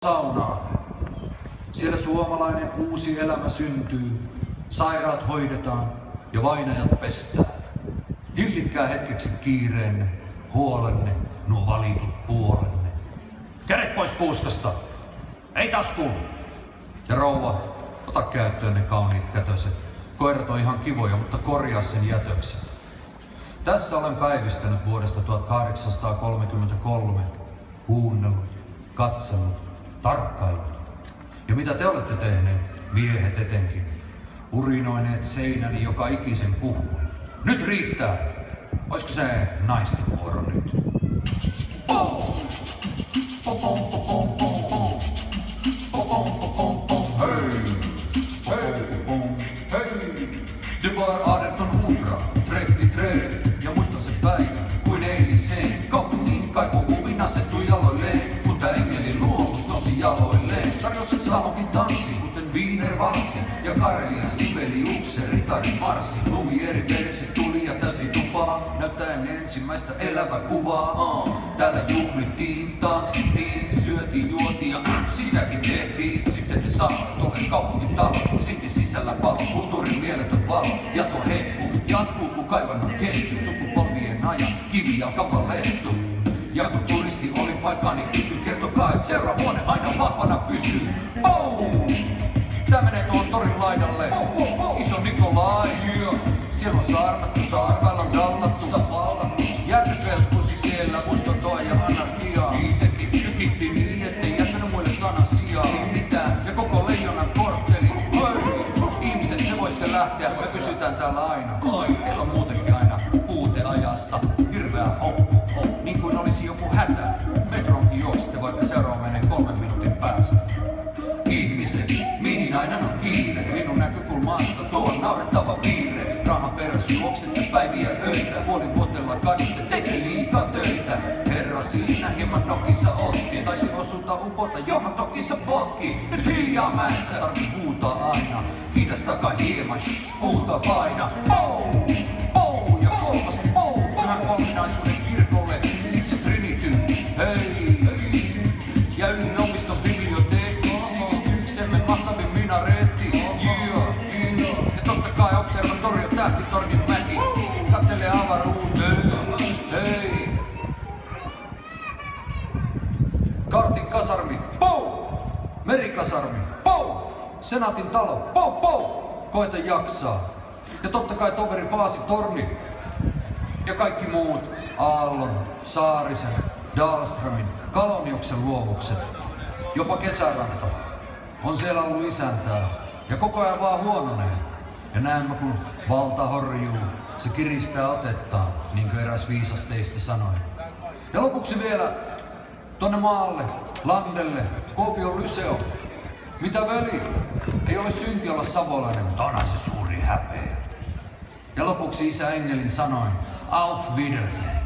saunaa. Siellä suomalainen uusi elämä syntyy, sairaat hoidetaan ja vainajat pestään. Hillikkää hetkeksi kiireenne, huolenne, nuo valitut puolenne. Kädet pois puuskasta, ei taskuun! Ja rouva, ota käyttöön ne kauniit kätöset. Koirat on ihan kivoja, mutta korjaa sen jätöksen. Tässä olen päivystänyt vuodesta 1833. Kuunnellut, katsellut, tarkkaillut. Ja mitä te olette tehneet, miehet etenkin? Urinoineet seinäni joka ikisen puhun. Nyt riittää! Olisiko se naisten vuoro nyt? Hei! Det var 1833 ja muistan sen päivän kuin eiliseen. Kaupungin kaipo huvin asettui jaloilleen, kun tää engelin luomus nousi jaloilleen. Tarjosi salonkin tanssi, kuten Wiener-valssi ja Karelian Sibeliuksen ritarin marssi. Lumieri-pelekset tuli ja täytti tupaa, näyttäen ensimmäistä elävää kuvaa. Täällä juhlittiin, tanssittiin, syötiin, juotiin ja sitäkin tehtiin. Sitten te saavat tuolle kaupungin talo, sitten sisällä palo, kulttuurin mieletön valo. Ja tuo hehku jatkuu kun kaivannon ketju, sukupolvien ajan kivi ja kapalettu. Ja kun turisti oli paikkaa, niin kysy, kertokaa, et seuraava huone aina vahvana pysyy. Tää menee tuohon torin laidalle, Iso Nikolai. Siellä on saarnattu, saarpäällä on dallattu, järveltkusi siellä, uskontoa ja anarkiaa. Itsekin tykitti niin, ettei jättänyt muille sanan sijaa. Ei mitään, ja koko leijonan kortteli. Ihmiset, te voitte lähteä, me pysytään täällä aina. Meillä on muutenkin aina puuteajasta hirveä hoppu. Niin kuin olisi joku hätä. Metronkin juoksitte, vaikka seuraava menee 3 minuutin päästä. Ihmiset, mihin aina on kiire? Minun näkökulmasta tuo on naurettava piirre. Rahan perässä juoksette päiviä öitä. Puolivuotella kadutte, teitte liikaa töitä. Herra siinä hieman nokissa otti. Taisi osuutta upota, johon tokissa potki. Nyt hiljaa mäessä, tarvii huutaa aina. Hidastakaa hieman, huuta paina. Ja kolmas pyhän kolminaisuuden kirkolle. Itse Trinity, hei. Ja yliopiston biblioteekki. Sivistyksemme mahtavin minareetti. Ja totta kai observatorio, tähtitornin mäki. Katsele avaruuteen, hei. Kartin kasarmi, merikasarmi, senaatin talo, koeta jaksaa. Ja totta kai toveri Paasitorni. Ja kaikki muut, Aallon, Saarisen, Dahlströmin, Kaloniuksen luovukset. Jopa Kesäranta on siellä ollut isäntää. Ja koko ajan vaan huononee. Ja näemmä kun valta horjuu, se kiristää otettaan, niin kuin eräs viisas teistä sanoi. Ja lopuksi vielä tonne maalle, landelle, Kuopion Lyseo. Mitä veli? Ei ole synti olla savolainen, mutta onhan se suuri häpeä. Ja lopuksi isä Engelin sanoin, Auf Wiedersehen.